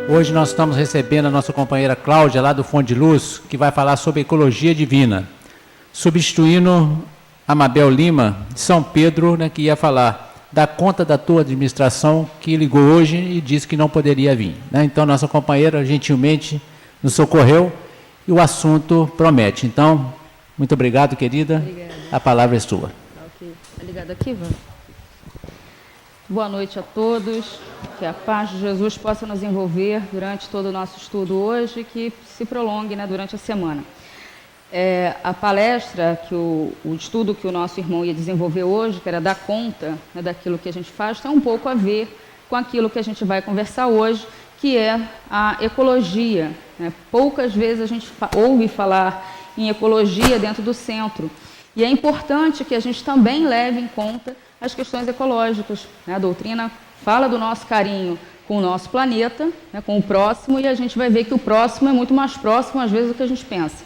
Hoje nós estamos recebendo a nossa companheira Cláudia, lá do Fonte de Luz, que vai falar sobre ecologia divina, substituindo a Mabel Lima, de São Pedro, né, que ia falar da conta da tua administração, que ligou hoje e disse que não poderia vir, né? Então, nossa companheira gentilmente nos socorreu e o assunto promete. Então, muito obrigado, querida. Obrigada. A palavra é sua. Ok. Tá ligado aqui, Ivan? Boa noite a todos. Que a paz de Jesus possa nos envolver durante todo o nosso estudo hoje e que se prolongue, né, durante a semana. A palestra, o estudo que o nosso irmão ia desenvolver hoje, que era dar conta, né, daquilo que a gente faz, tem um pouco a ver com aquilo que a gente vai conversar hoje, que é a ecologia, né? Poucas vezes a gente ouve falar em ecologia dentro do centro. E é importante que a gente também leve em conta as questões ecológicas, né? A doutrina fala do nosso carinho com o nosso planeta, né, com o próximo, e a gente vai ver que o próximo é muito mais próximo, às vezes, do que a gente pensa.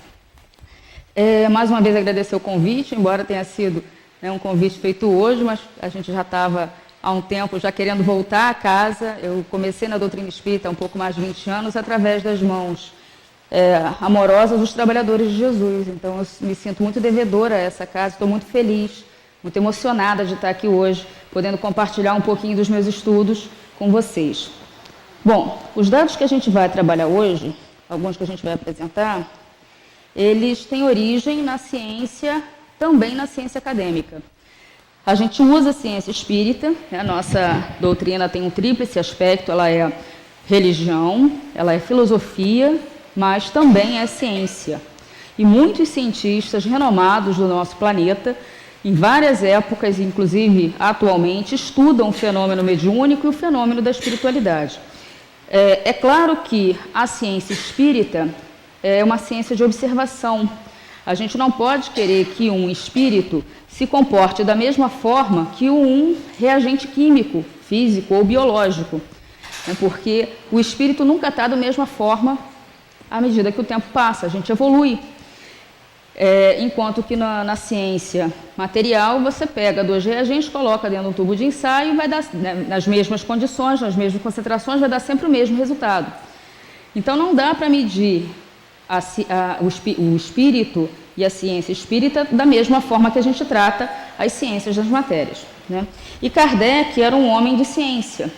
Mais uma vez, agradecer o convite, embora tenha sido, né, um convite feito hoje, mas a gente já estava há um tempo já querendo voltar a casa. Eu comecei na doutrina espírita há um pouco mais de 20 anos, através das mãos amorosas dos trabalhadores de Jesus. Então, eu me sinto muito devedora a essa casa, estou muito feliz, muito emocionada de estar aqui hoje, podendo compartilhar um pouquinho dos meus estudos com vocês. Bom, os dados que a gente vai trabalhar hoje, alguns que a gente vai apresentar, eles têm origem na ciência, também na ciência acadêmica. A gente usa a ciência espírita, né? A nossa doutrina tem um tríplice aspecto, ela é religião, ela é filosofia, mas também é ciência. E muitos cientistas renomados do nosso planeta, em várias épocas, inclusive atualmente, estudam o fenômeno mediúnico e o fenômeno da espiritualidade. É claro que a ciência espírita é uma ciência de observação. A gente não pode querer que um espírito se comporte da mesma forma que um reagente químico, físico ou biológico, né? Porque o espírito nunca está da mesma forma à medida que o tempo passa, a gente evolui. Enquanto que na ciência material, você pega 2 reagentes, coloca dentro de um tubo de ensaio e vai dar, né, nas mesmas condições, nas mesmas concentrações, vai dar sempre o mesmo resultado. Então, não dá para medir o espírito e a ciência espírita da mesma forma que a gente trata as ciências das matérias, né? E Kardec era um homem de ciência.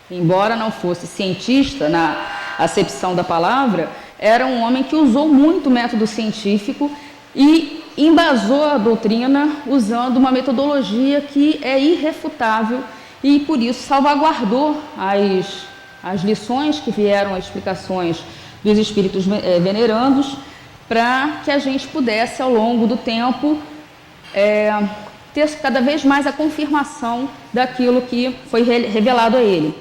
Embora não fosse cientista na acepção da palavra, era um homem que usou muito o método científico e embasou a doutrina usando uma metodologia que é irrefutável e, por isso, salvaguardou as lições que vieram, as explicações dos espíritos venerandos, para que a gente pudesse, ao longo do tempo, ter cada vez mais a confirmação daquilo que foi revelado a ele.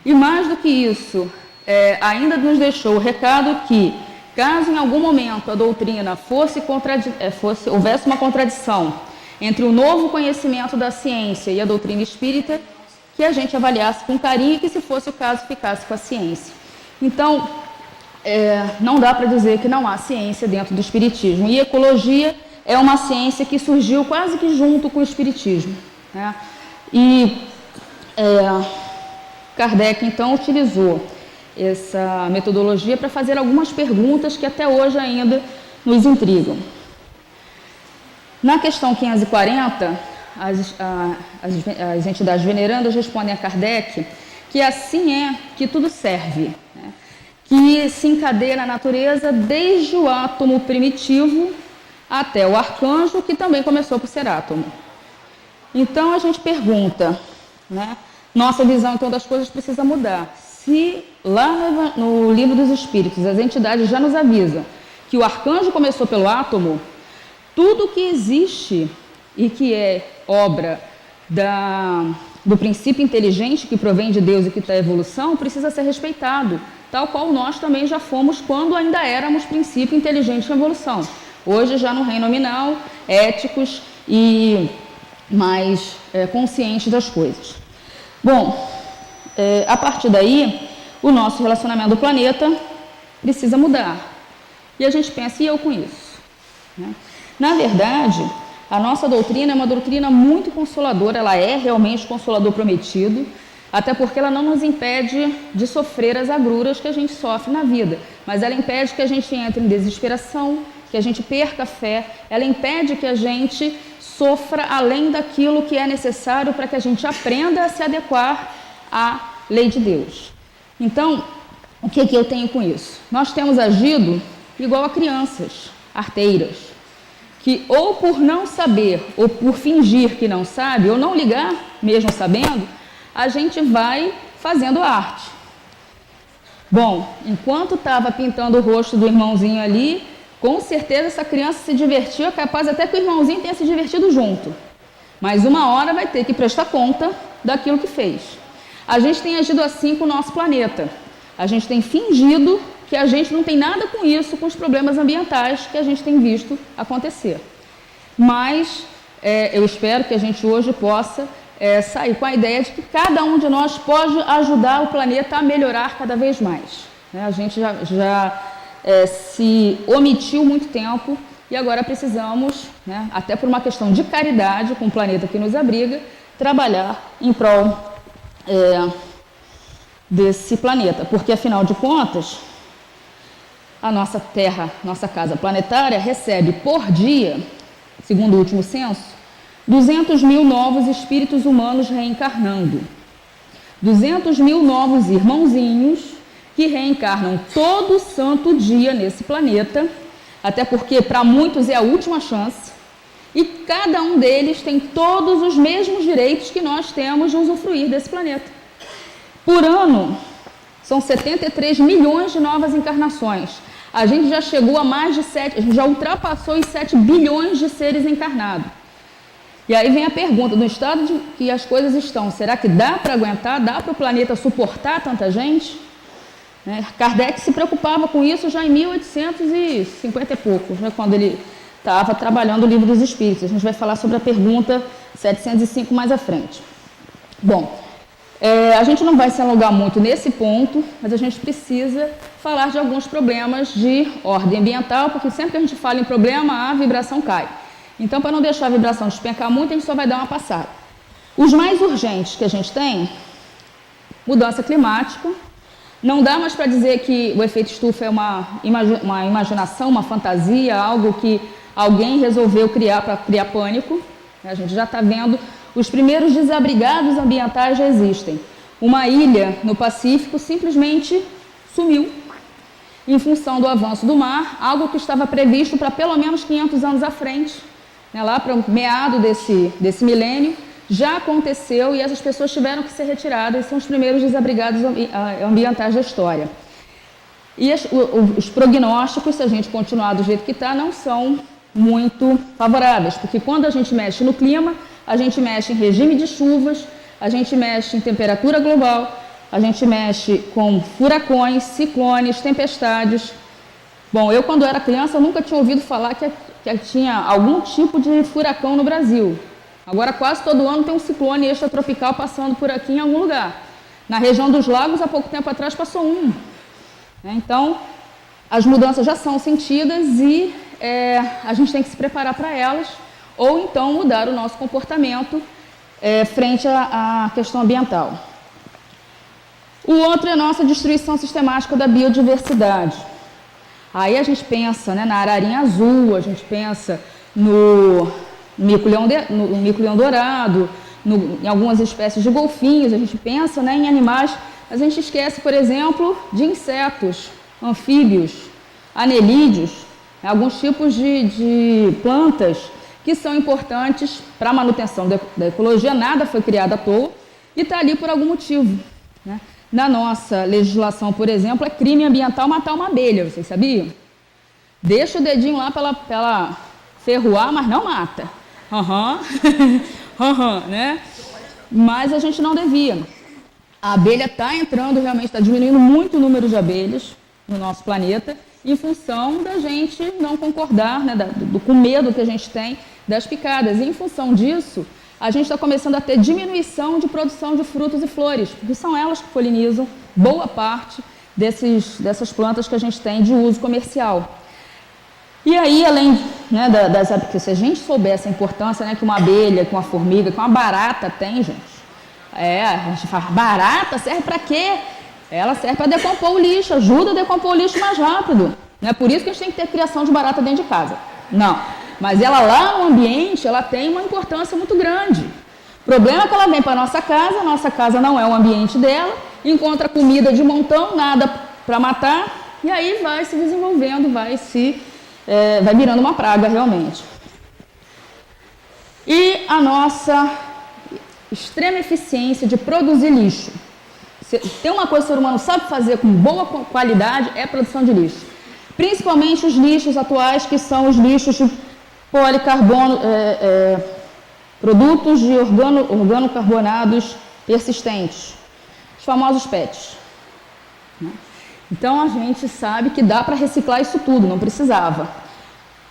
E mais do que isso, ainda nos deixou o recado que, caso em algum momento a doutrina houvesse uma contradição entre o novo conhecimento da ciência e a doutrina espírita, que a gente avaliasse com carinho e que, se fosse o caso, ficasse com a ciência. Então, não dá para dizer que não há ciência dentro do espiritismo. E ecologia é uma ciência que surgiu quase que junto com o espiritismo, né? E Kardec, então, utilizou essa metodologia para fazer algumas perguntas que até hoje ainda nos intrigam. Na questão 540, as entidades venerandas respondem a Kardec que assim é que tudo serve, né? Que se encadeia na natureza desde o átomo primitivo até o arcanjo, que também começou por ser átomo. Então a gente pergunta, né? Nossa visão então das coisas precisa mudar. Se lá no Livro dos Espíritos as entidades já nos avisam que o arcanjo começou pelo átomo, tudo que existe e que é obra do princípio inteligente que provém de Deus e que está em evolução precisa ser respeitado, tal qual nós também já fomos quando ainda éramos princípio inteligente em evolução. Hoje já no reino nominal, éticos e mais conscientes das coisas. Bom, a partir daí, o nosso relacionamento do planeta precisa mudar. E a gente pensa, e eu com isso? Né? Na verdade, a nossa doutrina é uma doutrina muito consoladora, ela é realmente o consolador prometido. Até porque ela não nos impede de sofrer as agruras que a gente sofre na vida, mas ela impede que a gente entre em desesperação, que a gente perca a fé, ela impede que a gente sofra além daquilo que é necessário para que a gente aprenda a se adequar à lei de Deus. Então, o que eu tenho com isso? Nós temos agido igual a crianças arteiras, que ou por não saber, ou por fingir que não sabe, ou não ligar, mesmo sabendo, a gente vai fazendo arte. Bom, enquanto estava pintando o rosto do irmãozinho ali, com certeza essa criança se divertiu, é capaz até que o irmãozinho tenha se divertido junto. Mas uma hora vai ter que prestar conta daquilo que fez. A gente tem agido assim com o nosso planeta. A gente tem fingido que a gente não tem nada com isso, com os problemas ambientais que a gente tem visto acontecer. Mas eu espero que a gente hoje possa sair com a ideia de que cada um de nós pode ajudar o planeta a melhorar cada vez mais. A gente já se omitiu muito tempo e agora precisamos, até por uma questão de caridade com o planeta que nos abriga, trabalhar em prol desse planeta, porque afinal de contas, a nossa Terra, nossa casa planetária, recebe por dia, segundo o último censo, 200 mil novos espíritos humanos reencarnando. 200 mil novos irmãozinhos que reencarnam todo santo dia nesse planeta, até porque para muitos é a última chance, e cada um deles tem todos os mesmos direitos que nós temos de usufruir desse planeta. Por ano, são 73 milhões de novas encarnações. A gente já chegou a mais de 7, a gente já ultrapassou os 7 bilhões de seres encarnados. E aí vem a pergunta, no estado de que as coisas estão, será que dá para aguentar, dá para o planeta suportar tanta gente? Kardec se preocupava com isso já em 1850 e pouco, quando ele estava trabalhando o Livro dos Espíritos. A gente vai falar sobre a pergunta 705 mais à frente. Bom, a gente não vai se alongar muito nesse ponto, mas a gente precisa falar de alguns problemas de ordem ambiental, porque sempre que a gente fala em problema, a vibração cai. Então, para não deixar a vibração despencar muito, a gente só vai dar uma passada. Os mais urgentes que a gente tem, mudança climática. Não dá mais para dizer que o efeito estufa é uma imaginação, uma fantasia, algo que alguém resolveu criar para criar pânico. A gente já está vendo, os primeiros desabrigados ambientais já existem. Uma ilha no Pacífico simplesmente sumiu em função do avanço do mar, algo que estava previsto para pelo menos 500 anos à frente, lá para o meado desse milênio. Já aconteceu e essas pessoas tiveram que ser retiradas, são os primeiros desabrigados ambientais da história. E os prognósticos, se a gente continuar do jeito que está, não são muito favoráveis, porque quando a gente mexe no clima, a gente mexe em regime de chuvas, a gente mexe em temperatura global, a gente mexe com furacões, ciclones, tempestades. Bom, eu quando era criança eu nunca tinha ouvido falar que tinha algum tipo de furacão no Brasil. Agora quase todo ano tem um ciclone extratropical passando por aqui em algum lugar. Na região dos lagos, há pouco tempo atrás, passou um. Então, as mudanças já são sentidas e a gente tem que se preparar para elas, ou então mudar o nosso comportamento frente à questão ambiental. O outro é a nossa destruição sistemática da biodiversidade. Aí a gente pensa na ararinha azul, a gente pensa no mico-leão dourado, em algumas espécies de golfinhos, a gente pensa em animais, mas a gente esquece, por exemplo, de insetos, anfíbios, anelídeos, alguns tipos de plantas que são importantes para a manutenção da ecologia. Nada foi criado à toa e está ali por algum motivo. Na nossa legislação, por exemplo, é crime ambiental matar uma abelha, vocês sabiam? Deixa o dedinho lá para ela ferroar, mas não mata. Mas a gente não devia. A abelha está entrando, realmente está diminuindo muito o número de abelhas no nosso planeta, em função da gente não concordar, com medo que a gente tem das picadas. E em função disso, a gente está começando a ter diminuição de produção de frutos e flores, porque são elas que polinizam boa parte dessas plantas que a gente tem de uso comercial. E aí, além que se a gente soubesse a importância que uma abelha, que uma formiga, que uma barata tem, gente, A gente fala, barata serve para quê? Ela serve para decompor o lixo, ajuda a decompor o lixo mais rápido. Não é por isso que a gente tem que ter criação de barata dentro de casa. Não. Mas ela lá no ambiente, ela tem uma importância muito grande. O problema é que ela vem para a nossa casa não é o ambiente dela, encontra comida de montão, nada para matar, e aí vai se desenvolvendo, vai virando uma praga realmente. E a nossa extrema eficiência de produzir lixo. Tem uma coisa que o ser humano sabe fazer com boa qualidade, é a produção de lixo. Principalmente os lixos atuais, que são os lixos de policarbono, produtos de organocarbonados persistentes, os famosos PETs. Então a gente sabe que dá para reciclar isso tudo, não precisava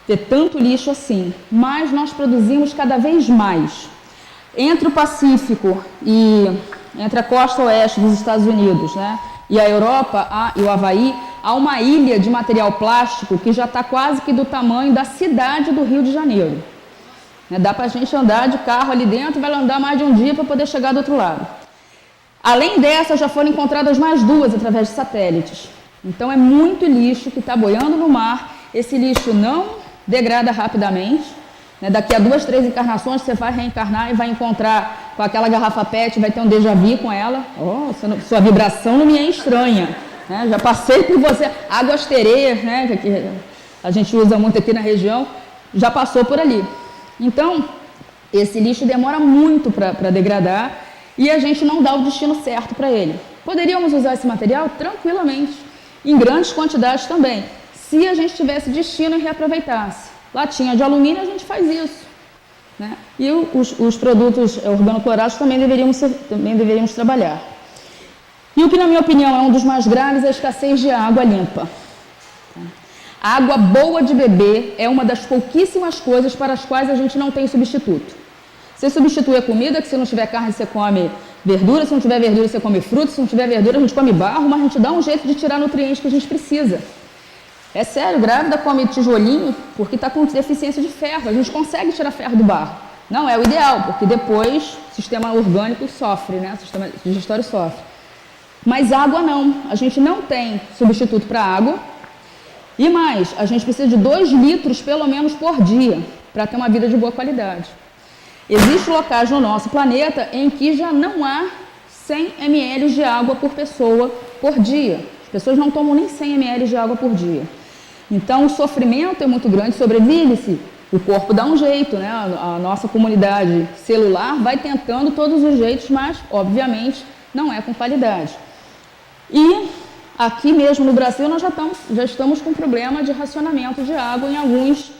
ter tanto lixo assim, mas nós produzimos cada vez mais. Entre o Pacífico e entre a costa oeste dos Estados Unidos, né, e a Europa e o Havaí, há uma ilha de material plástico que já está quase que do tamanho da cidade do Rio de Janeiro. Dá para a gente andar de carro ali dentro e vai andar mais de um dia para poder chegar do outro lado. Além dessas, já foram encontradas mais 2 através de satélites. Então é muito lixo que está boiando no mar. Esse lixo não degrada rapidamente. Daqui a 2, 3 encarnações você vai reencarnar e vai encontrar com aquela garrafa PET, vai ter um déjà vu com ela. Sua vibração não me é estranha. Já passei por você. Águas terreias, que a gente usa muito aqui na região, já passou por ali. Então, esse lixo demora muito para degradar e a gente não dá o destino certo para ele. Poderíamos usar esse material tranquilamente, em grandes quantidades também, se a gente tivesse destino e reaproveitasse. Latinha de alumínio, a gente faz isso. E os produtos organoclorados também deveríamos trabalhar. E o que, na minha opinião, é um dos mais graves é a escassez de água limpa. A água boa de beber é uma das pouquíssimas coisas para as quais a gente não tem substituto. Você substitui a comida, que se não tiver carne você come verdura, se não tiver verdura você come fruta, se não tiver verdura a gente come barro, mas a gente dá um jeito de tirar nutrientes que a gente precisa. É sério, grávida come tijolinho porque está com deficiência de ferro, a gente consegue tirar ferro do barro. Não é o ideal, porque depois o sistema orgânico sofre, o sistema digestório sofre. Mas água não, a gente não tem substituto para água. E mais, a gente precisa de 2 litros pelo menos por dia para ter uma vida de boa qualidade. Existem locais no nosso planeta em que já não há 100 ml de água por pessoa por dia. As pessoas não tomam nem 100 ml de água por dia. Então o sofrimento é muito grande, sobrevive-se. O corpo dá um jeito, a nossa comunidade celular vai tentando todos os jeitos, mas obviamente não é com qualidade. E aqui mesmo no Brasil nós já estamos com problema de racionamento de água em alguns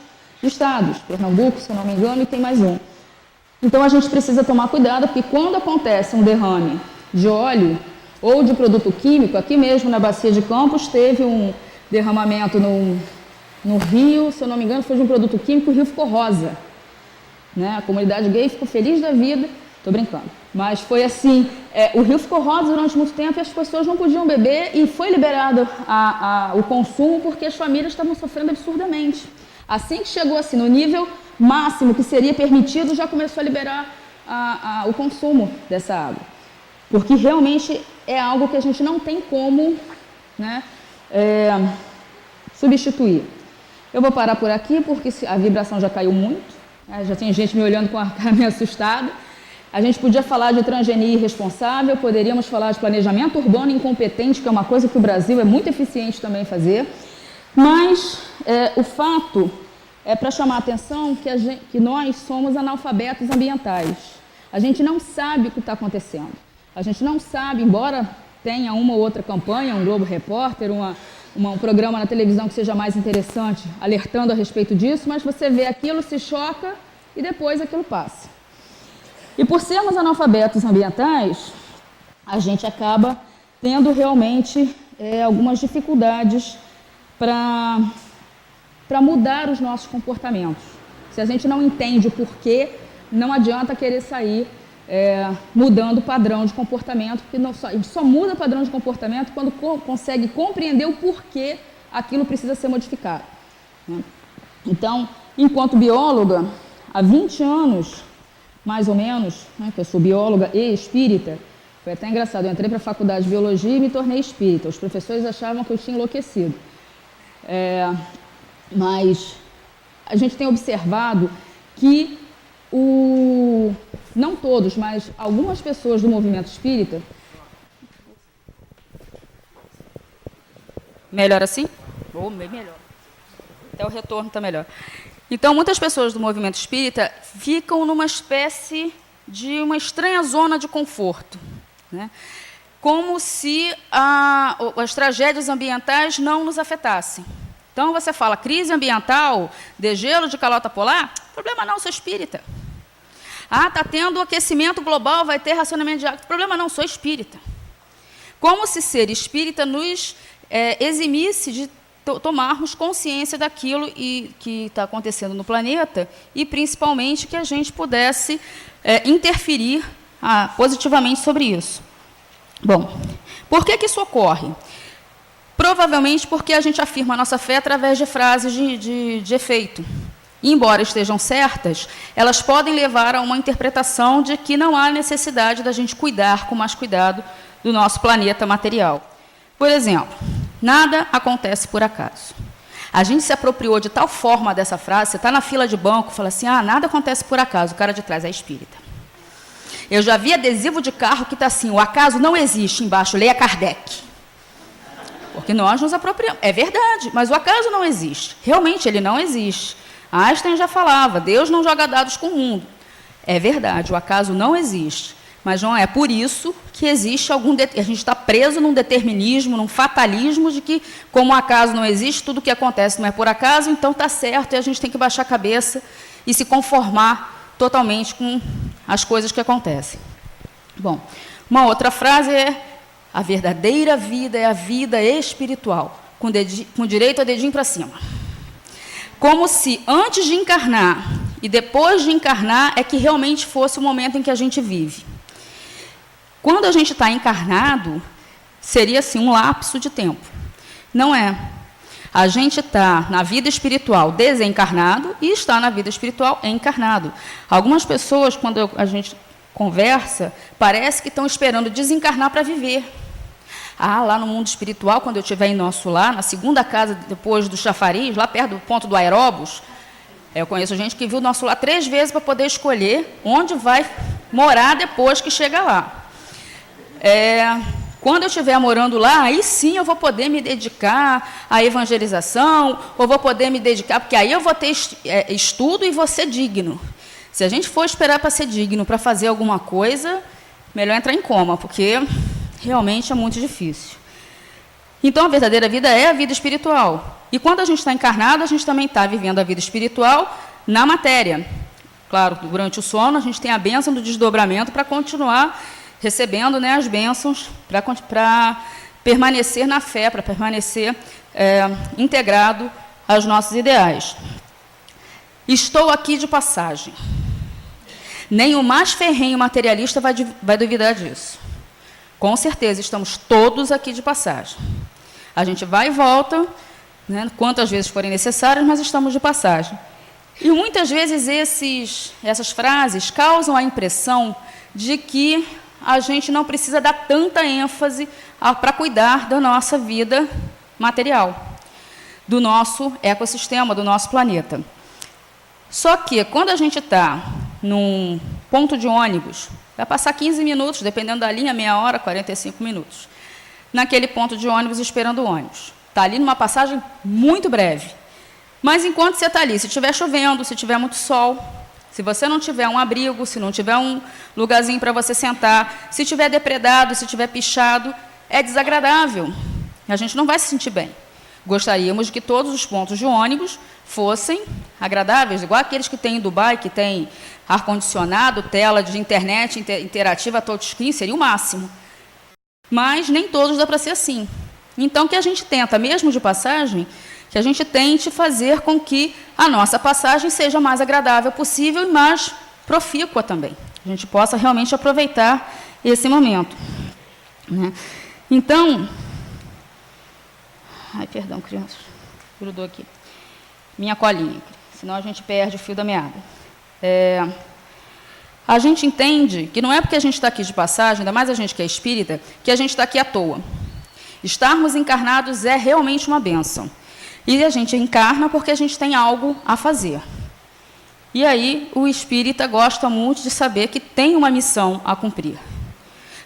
estados, Pernambuco, se eu não me engano, e tem mais um. Então a gente precisa tomar cuidado, porque quando acontece um derrame de óleo ou de produto químico, aqui mesmo na Bacia de Campos teve um derramamento no rio, se eu não me engano, foi de um produto químico, o rio ficou rosa. A comunidade gay ficou feliz da vida, estou brincando. Mas foi assim, o rio ficou rosa durante muito tempo e as pessoas não podiam beber e foi liberado o consumo porque as famílias estavam sofrendo absurdamente. Assim que chegou assim, no nível máximo que seria permitido, já começou a liberar o consumo dessa água. Porque realmente é algo que a gente não tem como substituir. Eu vou parar por aqui porque a vibração já caiu muito, já tem gente me olhando com a cara meio assustada. A gente podia falar de transgenia irresponsável, poderíamos falar de planejamento urbano incompetente, que é uma coisa que o Brasil é muito eficiente também em fazer, mas o fato é para chamar a atenção que nós somos analfabetos ambientais. A gente não sabe o que está acontecendo. A gente não sabe, embora tenha uma ou outra campanha, um Globo Repórter, um programa na televisão que seja mais interessante, alertando a respeito disso, mas você vê aquilo, se choca e depois aquilo passa. E por sermos analfabetos ambientais, a gente acaba tendo realmente algumas dificuldades para mudar os nossos comportamentos. Se a gente não entende o porquê, não adianta querer sair mudando o padrão de comportamento, porque a gente só muda o padrão de comportamento quando consegue compreender o porquê aquilo precisa ser modificado. Então, enquanto bióloga, há 20 anos, mais ou menos, né, que eu sou bióloga e espírita. Foi até engraçado, eu entrei para a faculdade de biologia e me tornei espírita. Os professores achavam que eu tinha enlouquecido. Mas a gente tem observado que, não todos, mas algumas pessoas do movimento espírita... Melhor assim? Melhor. Até o retorno está melhor. Então, muitas pessoas do movimento espírita ficam numa espécie de uma estranha zona de conforto, né? Como se as tragédias ambientais não nos afetassem. Então, você fala crise ambiental, degelo de calota polar, problema não, sou espírita. Está tendo aquecimento global, vai ter racionamento de água, problema não, sou espírita. Como se ser espírita nos eximisse de tomarmos consciência daquilo que está acontecendo no planeta e, principalmente, que a gente pudesse interferir positivamente sobre isso. Bom, por que isso ocorre? Provavelmente porque a gente afirma a nossa fé através de frases de efeito. E, embora estejam certas, elas podem levar a uma interpretação de que não há necessidade da gente cuidar com mais cuidado do nosso planeta material. Por exemplo, nada acontece por acaso. A gente se apropriou de tal forma dessa frase, você está na fila de banco, fala assim, nada acontece por acaso, o cara de trás é espírita. Eu já vi adesivo de carro que está assim, o acaso não existe, embaixo, leia Kardec. Porque nós nos apropriamos. É verdade, mas o acaso não existe. Realmente, ele não existe. Einstein já falava, Deus não joga dados com o mundo. É verdade, o acaso não existe. Mas não é por isso que existe a gente está preso num determinismo, num fatalismo de que, como o acaso não existe, tudo que acontece não é por acaso, então está certo e a gente tem que baixar a cabeça e se conformar totalmente com as coisas que acontecem. Bom, uma outra frase é: a verdadeira vida é a vida espiritual, com direito a dedinho para cima. Como se antes de encarnar e depois de encarnar é que realmente fosse o momento em que a gente vive. Quando a gente está encarnado, seria assim um lapso de tempo. Não é. A gente está na vida espiritual desencarnado e está na vida espiritual encarnado. Algumas pessoas, quando a gente conversa, parece que estão esperando desencarnar para viver. Lá no mundo espiritual, quando eu estiver em nosso lar, na segunda casa depois do chafariz, lá perto do ponto do aeróbus, eu conheço gente que viu nosso lar 3 vezes para poder escolher onde vai morar depois que chega lá. Quando eu estiver morando lá, aí sim eu vou poder me dedicar à evangelização, ou vou poder me dedicar, porque aí eu vou ter estudo e vou ser digno. Se a gente for esperar para ser digno, para fazer alguma coisa, melhor entrar em coma, porque realmente é muito difícil. Então, a verdadeira vida é a vida espiritual. E quando a gente está encarnado, a gente também está vivendo a vida espiritual na matéria. Claro, durante o sono, a gente tem a bênção do desdobramento para continuar recebendo, né, as bênçãos, para permanecer na fé, para permanecer integrado aos nossos ideais. Estou aqui de passagem. Nem o mais ferrenho materialista vai duvidar disso. Com certeza, estamos todos aqui de passagem. A gente vai e volta, né, quantas vezes forem necessárias, mas estamos de passagem. E muitas vezes essas frases causam a impressão de que a gente não precisa dar tanta ênfase para cuidar da nossa vida material, do nosso ecossistema, do nosso planeta. Só que, quando a gente está num ponto de ônibus, vai passar 15 minutos, dependendo da linha, meia hora, 45 minutos, naquele ponto de ônibus, esperando o ônibus. Está ali numa passagem muito breve. Mas, enquanto você está ali, se estiver chovendo, se tiver muito sol, se você não tiver um abrigo, se não tiver um lugarzinho para você sentar, se tiver depredado, se tiver pichado, é desagradável. A gente não vai se sentir bem. Gostaríamos de que todos os pontos de ônibus fossem agradáveis, igual aqueles que tem em Dubai, que tem ar-condicionado, tela de internet interativa, touchscreen, seria o máximo. Mas nem todos dá para ser assim. Então, que a gente tenta, mesmo de passagem, que a gente tente fazer com que a nossa passagem seja o mais agradável possível e mais profícua também. A gente possa realmente aproveitar esse momento, né? Então... Ai, perdão, crianças. Grudou aqui. Minha colinha, senão a gente perde o fio da meada. a gente entende que não é porque a gente está aqui de passagem, ainda mais a gente que é espírita, que a gente está aqui à toa. Estarmos encarnados é realmente uma bênção. E a gente encarna porque a gente tem algo a fazer. E aí o espírita gosta muito de saber que tem uma missão a cumprir.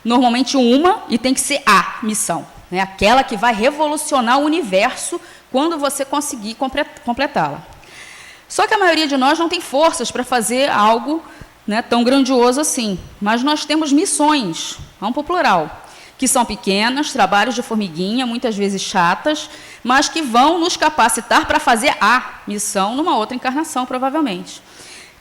Normalmente uma, e tem que ser a missão, né? Aquela que vai revolucionar o universo quando você conseguir completá-la. Só que a maioria de nós não tem forças para fazer algo, né, tão grandioso assim. Mas nós temos missões, vamos para o plural, que são pequenas, trabalhos de formiguinha, muitas vezes chatas, mas que vão nos capacitar para fazer a missão numa outra encarnação, provavelmente.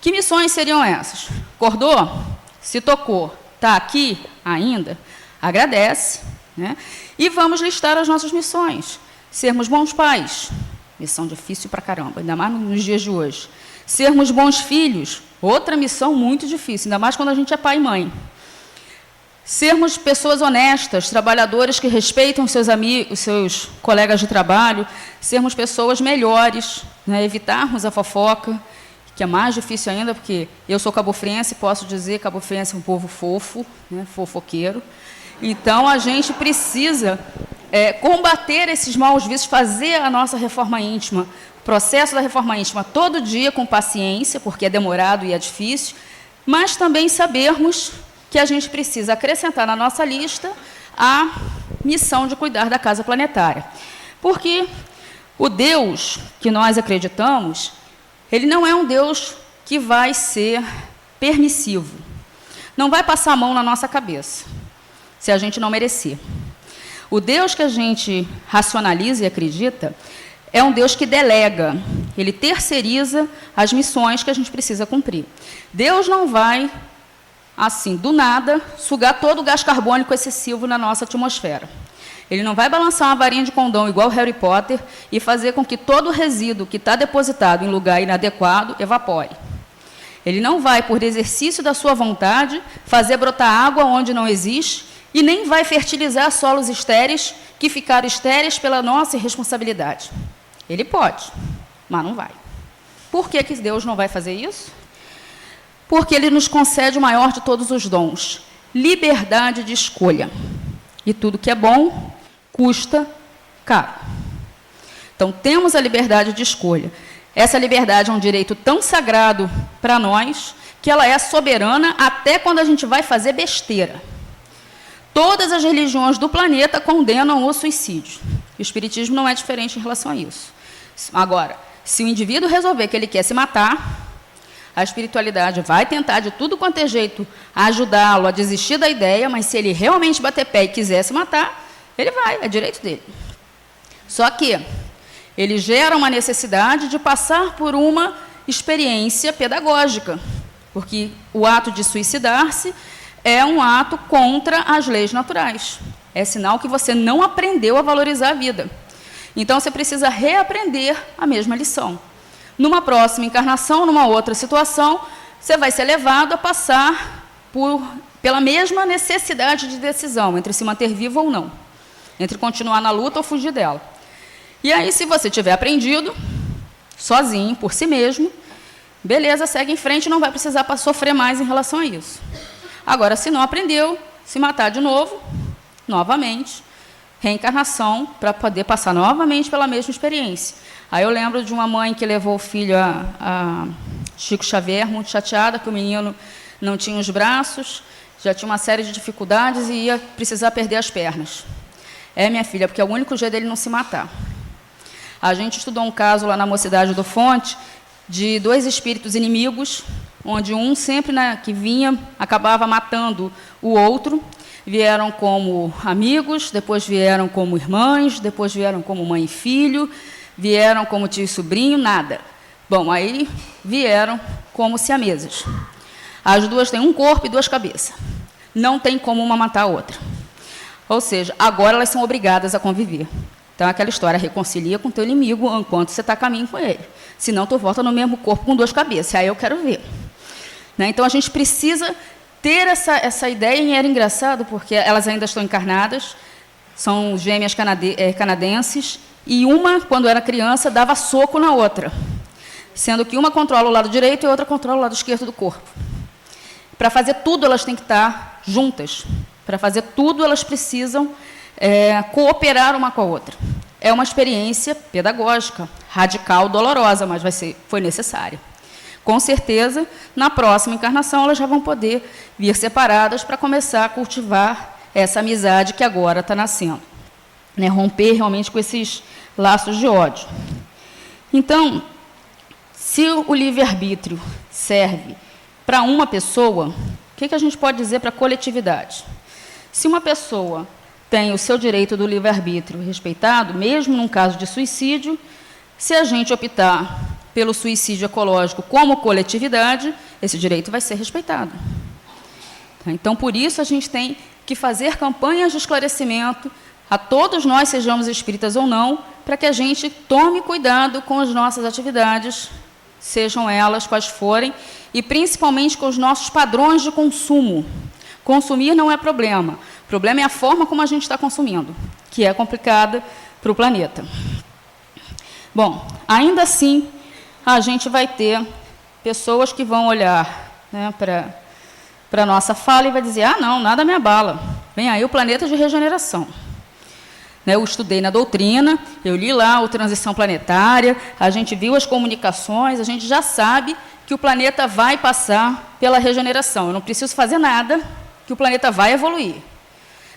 Que missões seriam essas? Acordou? Se tocou? Está aqui ainda? Agradece, né? E vamos listar as nossas missões. Sermos bons pais, missão difícil pra caramba, ainda mais nos dias de hoje. Sermos bons filhos, outra missão muito difícil, ainda mais quando a gente é pai e mãe. Sermos pessoas honestas, trabalhadores que respeitam seus amigos, seus colegas de trabalho, sermos pessoas melhores, né? Evitarmos a fofoca, que é mais difícil ainda, porque eu sou cabofrense, posso dizer que cabofrense é um povo fofo, né? Fofoqueiro. Então, a gente precisa combater esses maus vícios, fazer a nossa reforma íntima, o processo da reforma íntima todo dia com paciência, porque é demorado e é difícil, mas também sabermos que a gente precisa acrescentar na nossa lista a missão de cuidar da casa planetária. Porque o Deus que nós acreditamos, ele não é um Deus que vai ser permissivo. Não vai passar a mão na nossa cabeça, se a gente não merecer. O Deus que a gente racionaliza e acredita é um Deus que delega, ele terceiriza as missões que a gente precisa cumprir. Deus não vai, assim, do nada, sugar todo o gás carbônico excessivo na nossa atmosfera. Ele não vai balançar uma varinha de condão igual Harry Potter e fazer com que todo o resíduo que está depositado em lugar inadequado evapore. Ele não vai, por exercício da sua vontade, fazer brotar água onde não existe e nem vai fertilizar solos estéreis que ficaram estéreis pela nossa irresponsabilidade. Ele pode, mas não vai. Por que que Deus não vai fazer isso? Porque Ele nos concede o maior de todos os dons, liberdade de escolha. E tudo que é bom custa caro. Então, temos a liberdade de escolha. Essa liberdade é um direito tão sagrado para nós que ela é soberana até quando a gente vai fazer besteira. Todas as religiões do planeta condenam o suicídio. O Espiritismo não é diferente em relação a isso. Agora, se o indivíduo resolver que ele quer se matar, a espiritualidade vai tentar de tudo quanto é jeito ajudá-lo a desistir da ideia, mas se ele realmente bater pé e quiser se matar, ele vai, é direito dele. Só que ele gera uma necessidade de passar por uma experiência pedagógica, porque o ato de suicidar-se é um ato contra as leis naturais. É sinal que você não aprendeu a valorizar a vida. Então, você precisa reaprender a mesma lição. Numa próxima encarnação, numa outra situação, você vai ser levado a passar pela mesma necessidade de decisão, entre se manter vivo ou não, entre continuar na luta ou fugir dela. E aí, se você tiver aprendido, sozinho, por si mesmo, beleza, segue em frente, não vai precisar sofrer mais em relação a isso. Agora, se não aprendeu, se matar de novo, novamente, reencarnação, para poder passar novamente pela mesma experiência. Aí eu lembro de uma mãe que levou o filho a Chico Xavier, muito chateada, que o menino não tinha os braços, já tinha uma série de dificuldades e ia precisar perder as pernas. Minha filha, porque é o único jeito dele não se matar. A gente estudou um caso lá na Mocidade do Fonte, de 2 espíritos inimigos, onde um sempre, né, que vinha, acabava matando o outro. Vieram como amigos, depois vieram como irmãs, depois vieram como mãe e filho, vieram como tio e sobrinho, nada. Bom, aí vieram como siameses. As duas têm um corpo e 2 cabeças. Não tem como uma matar a outra. Ou seja, agora elas são obrigadas a conviver. Então, aquela história, reconcilia com teu inimigo enquanto você está a caminho com ele. Senão, tu volta no mesmo corpo com 2 cabeças. Aí eu quero ver. Né? Então, a gente precisa ter essa ideia, e era engraçado, porque elas ainda estão encarnadas, são gêmeas canadenses, e uma, quando era criança, dava soco na outra, sendo que uma controla o lado direito e a outra controla o lado esquerdo do corpo. Para fazer tudo, elas têm que estar juntas. Para fazer tudo, elas precisam cooperar uma com a outra. É uma experiência pedagógica, radical, dolorosa, mas foi necessária. Com certeza, na próxima encarnação, elas já vão poder vir separadas para começar a cultivar essa amizade que agora está nascendo. Né? Romper realmente com esses laços de ódio. Então, se o livre-arbítrio serve para uma pessoa, o que a gente pode dizer para a coletividade? Se uma pessoa tem o seu direito do livre-arbítrio respeitado, mesmo num caso de suicídio, se a gente optar pelo suicídio ecológico como coletividade, esse direito vai ser respeitado. Então, por isso, a gente tem que fazer campanhas de esclarecimento a todos nós, sejamos espíritas ou não, para que a gente tome cuidado com as nossas atividades, sejam elas quais forem, e principalmente com os nossos padrões de consumo. Consumir não é problema. O problema é a forma como a gente está consumindo, que é complicada para o planeta. Bom, ainda assim, a gente vai ter pessoas que vão olhar, né, para a nossa fala e vai dizer, ah, não, nada me abala. Vem aí o planeta de regeneração. Né, eu estudei na doutrina, eu li lá o Transição Planetária, a gente viu as comunicações, a gente já sabe que o planeta vai passar pela regeneração. Eu não preciso fazer nada, que o planeta vai evoluir.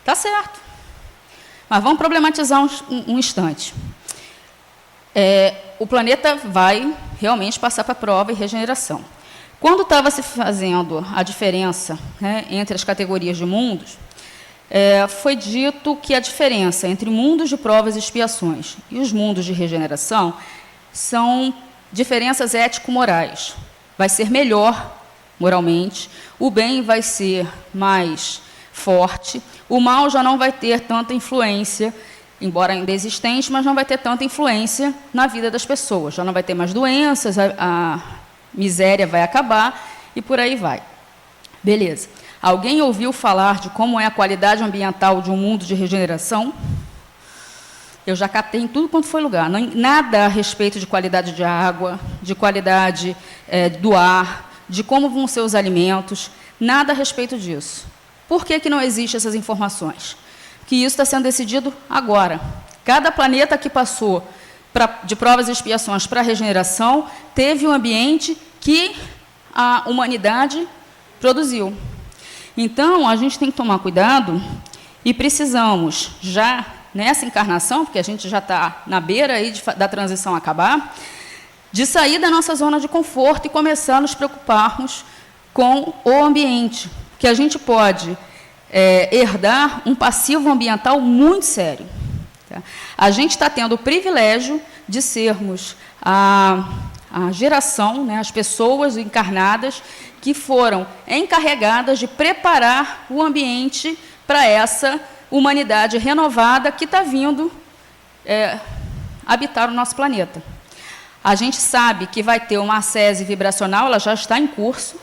Tá certo. Mas vamos problematizar um instante. O planeta vai realmente passar para a prova e regeneração. Quando estava se fazendo a diferença, né, entre as categorias de mundos, foi dito que a diferença entre mundos de provas e expiações e os mundos de regeneração são diferenças ético-morais. Vai ser melhor moralmente, o bem vai ser mais forte, o mal já não vai ter tanta influência, embora ainda existente, mas não vai ter tanta influência na vida das pessoas, já não vai ter mais doenças, a miséria vai acabar e por aí vai. Beleza. Alguém ouviu falar de como é a qualidade ambiental de um mundo de regeneração? Eu já catei em tudo quanto foi lugar. Nada a respeito de qualidade de água, de qualidade do ar, de como vão ser os alimentos, nada a respeito disso. Por que não existem essas informações? Que isso está sendo decidido agora. Cada planeta que passou de provas e expiações para a regeneração teve um ambiente que a humanidade produziu. Então, a gente tem que tomar cuidado e precisamos, já nessa encarnação, porque a gente já está na beira aí da transição acabar, de sair da nossa zona de conforto e começar a nos preocuparmos com o ambiente, que a gente pode herdar um passivo ambiental muito sério. Tá? A gente está tendo o privilégio de sermos a geração, né, as pessoas encarnadas que foram encarregadas de preparar o ambiente para essa humanidade renovada que está vindo habitar o nosso planeta. A gente sabe que vai ter uma ascese vibracional, ela já está em curso.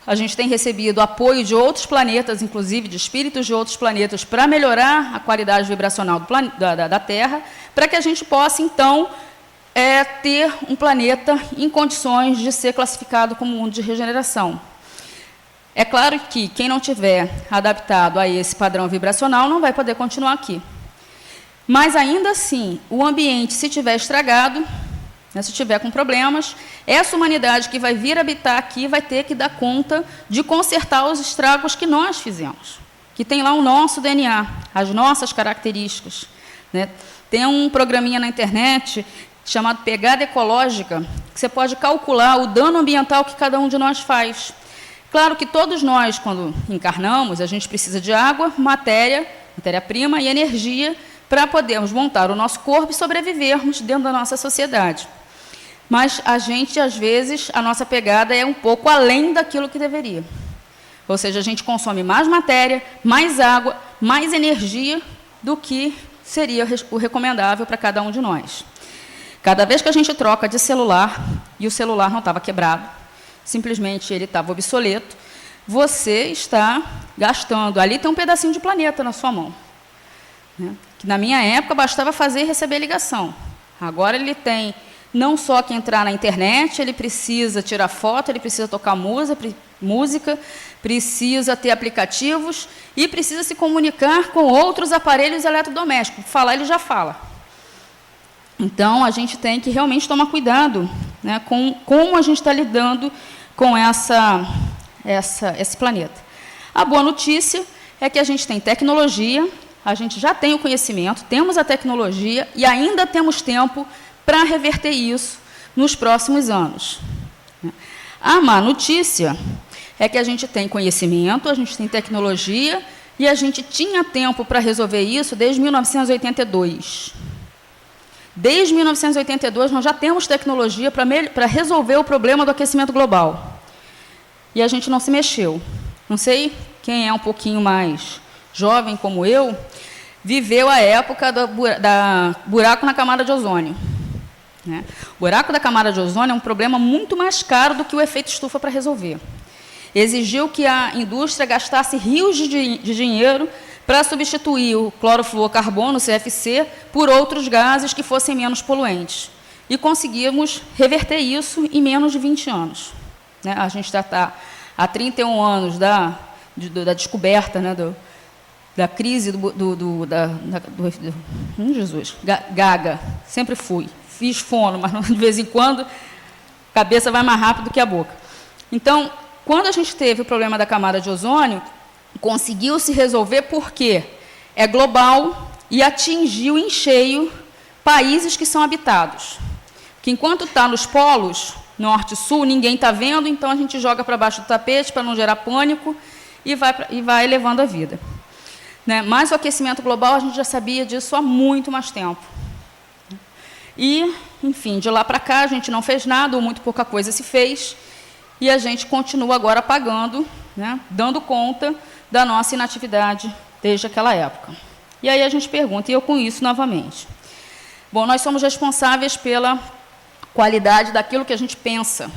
A gente tem recebido apoio de outros planetas, inclusive de espíritos de outros planetas, para melhorar a qualidade vibracional da Terra, para que a gente possa, então, ter um planeta em condições de ser classificado como mundo de regeneração. É claro que quem não tiver adaptado a esse padrão vibracional não vai poder continuar aqui. Mas, ainda assim, o ambiente, se tiver estragado, né, se tiver com problemas, essa humanidade que vai vir habitar aqui vai ter que dar conta de consertar os estragos que nós fizemos, que tem lá o nosso DNA, as nossas características. Né? Tem um programinha na internet chamado Pegada Ecológica, que você pode calcular o dano ambiental que cada um de nós faz. Claro que todos nós, quando encarnamos, a gente precisa de água, matéria-prima e energia para podermos montar o nosso corpo e sobrevivermos dentro da nossa sociedade. Mas a gente, às vezes, a nossa pegada é um pouco além daquilo que deveria. Ou seja, a gente consome mais matéria, mais água, mais energia do que seria o recomendável para cada um de nós. Cada vez que a gente troca de celular, e o celular não estava quebrado, simplesmente ele estava obsoleto, você está gastando. Ali tem um pedacinho de planeta na sua mão. Né? Que na minha época bastava fazer e receber ligação. Agora ele tem não só que entrar na internet, ele precisa tirar foto, ele precisa tocar música, música, precisa ter aplicativos e precisa se comunicar com outros aparelhos eletrodomésticos. Falar, ele já fala. Então, a gente tem que realmente tomar cuidado, né, com como a gente está lidando com esse planeta. A boa notícia é que a gente tem tecnologia, a gente já tem o conhecimento, temos a tecnologia e ainda temos tempo para reverter isso nos próximos anos. A má notícia é que a gente tem conhecimento, a gente tem tecnologia e a gente tinha tempo para resolver isso desde 1982. Desde 1982, nós já temos tecnologia para resolver o problema do aquecimento global. E a gente não se mexeu. Não sei quem é um pouquinho mais jovem como eu, viveu a época do buraco na camada de ozônio. Né? O buraco da camada de ozônio é um problema muito mais caro do que o efeito estufa para resolver. Exigiu que a indústria gastasse rios de dinheiro para substituir o clorofluorcarbono, CFC, por outros gases que fossem menos poluentes. E conseguimos reverter isso em menos de 20 anos. Né? A gente já está há 31 anos da descoberta, né, da crise Jesus, gaga, sempre fui. Fiz fono, mas de vez em quando a cabeça vai mais rápido que a boca. Então, quando a gente teve o problema da camada de ozônio, conseguiu se resolver porque é global e atingiu em cheio países que são habitados. Que enquanto está nos polos, norte e sul, ninguém está vendo, então a gente joga para baixo do tapete para não gerar pânico e vai levando a vida. Né? Mas o aquecimento global, a gente já sabia disso há muito mais tempo. E, enfim, de lá para cá, a gente não fez nada, ou muito pouca coisa se fez, e a gente continua agora pagando, né, dando conta da nossa inatividade desde aquela época. E aí a gente pergunta, e eu com isso novamente. Bom, nós somos responsáveis pela qualidade daquilo que a gente pensa.